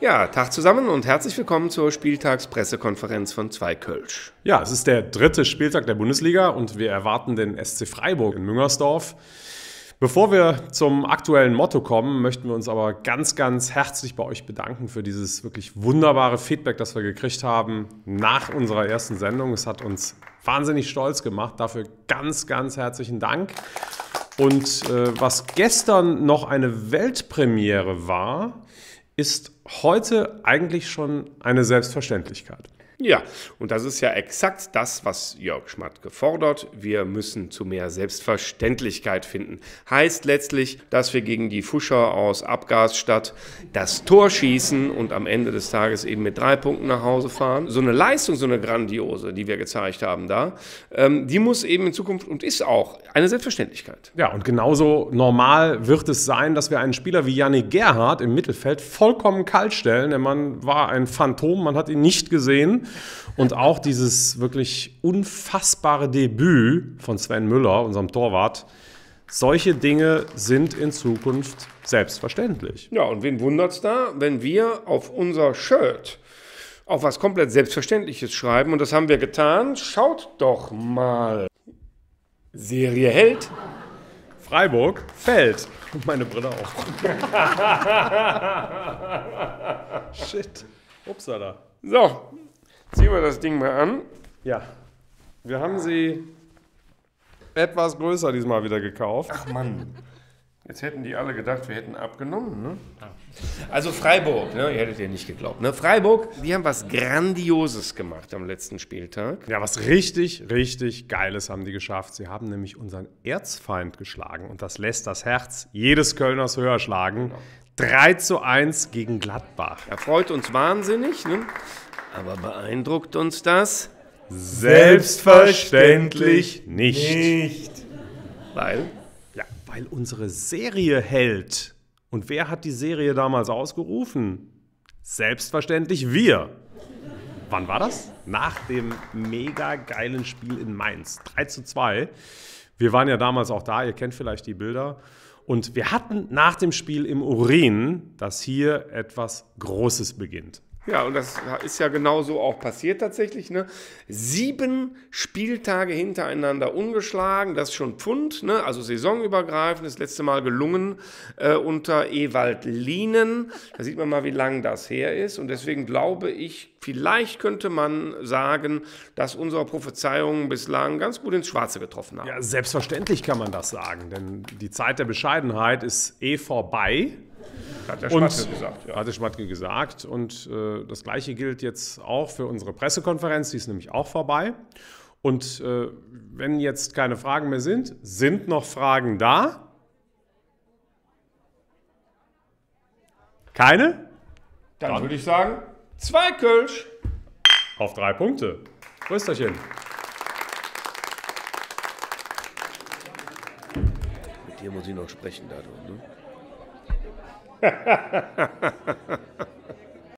Ja, Tag zusammen und herzlich willkommen zur Spieltagspressekonferenz von 2 Kölsch. Ja, es ist der 3. Spieltag der Bundesliga und wir erwarten den SC Freiburg in Müngersdorf. Bevor wir zum aktuellen Motto kommen, möchten wir uns aber ganz, ganz herzlich bei euch bedanken für dieses wirklich wunderbare Feedback, das wir gekriegt haben nach unserer ersten Sendung. Es hat uns wahnsinnig stolz gemacht. Dafür ganz, ganz herzlichen Dank. Und was gestern noch eine Weltpremiere war, ist heute eigentlich schon eine Selbstverständlichkeit. Ja, und das ist ja exakt das, was Jörg Schmatke fordert. Wir müssen zu mehr Selbstverständlichkeit finden. Heißt letztlich, dass wir gegen die Fuscher aus Abgasstadt das Tor schießen und am Ende des Tages eben mit 3 Punkten nach Hause fahren. So eine Leistung, so eine grandiose, die wir gezeigt haben da, die muss eben in Zukunft und ist auch eine Selbstverständlichkeit. Ja, und genauso normal wird es sein, dass wir einen Spieler wie Yannick Gerhardt im Mittelfeld vollkommen kalt stellen. Der Mann war ein Phantom, man hat ihn nicht gesehen. Und auch dieses wirklich unfassbare Debüt von Sven Müller, unserem Torwart, solche Dinge sind in Zukunft selbstverständlich. Ja, und wen wundert's da, wenn wir auf unser Shirt auf was komplett Selbstverständliches schreiben? Und das haben wir getan. Schaut doch mal. Serie Held. Freiburg fällt. Und meine Brille auch. Shit. Upsala. So, ziehen wir das Ding mal an. Ja, wir haben sie etwas größer diesmal wieder gekauft. Ach Mann, jetzt hätten die alle gedacht, wir hätten abgenommen. Ne? Also Freiburg, ne? Ihr hättet ja nicht geglaubt. Ne? Freiburg, die haben was Grandioses gemacht am letzten Spieltag. Ja, was richtig, richtig Geiles haben die geschafft. Sie haben nämlich unseren Erzfeind geschlagen und das lässt das Herz jedes Kölners höher schlagen. 3:1 gegen Gladbach. Er freut uns wahnsinnig, ne? Aber beeindruckt uns das? Selbstverständlich nicht. Weil? Ja, weil unsere Serie hält. Und wer hat die Serie damals ausgerufen? Selbstverständlich wir. Wann war das? Nach dem mega geilen Spiel in Mainz. 3:2. Wir waren ja damals auch da, ihr kennt vielleicht die Bilder. Und wir hatten nach dem Spiel im Urin, dass hier etwas Großes beginnt. Ja, und das ist ja genauso auch passiert tatsächlich. Ne? 7 Spieltage hintereinander ungeschlagen, das ist schon Pfund, ne? Also saisonübergreifend, das letzte Mal gelungen unter Ewald Lienen. Da sieht man mal, wie lang das her ist. Und deswegen glaube ich, vielleicht könnte man sagen, dass unsere Prophezeiungen bislang ganz gut ins Schwarze getroffen haben. Ja, selbstverständlich kann man das sagen, denn die Zeit der Bescheidenheit ist vorbei. Hat der Schmatke gesagt. Ja. Hat der Schmatke gesagt. Und das Gleiche gilt jetzt auch für unsere Pressekonferenz. Die ist nämlich auch vorbei. Und wenn jetzt keine Fragen mehr sind noch Fragen da? Keine? Dann würde ich sagen, 2 Kölsch. Auf 3 Punkte. Grüßterchen. Mit dir muss ich noch sprechen, Dado, ne?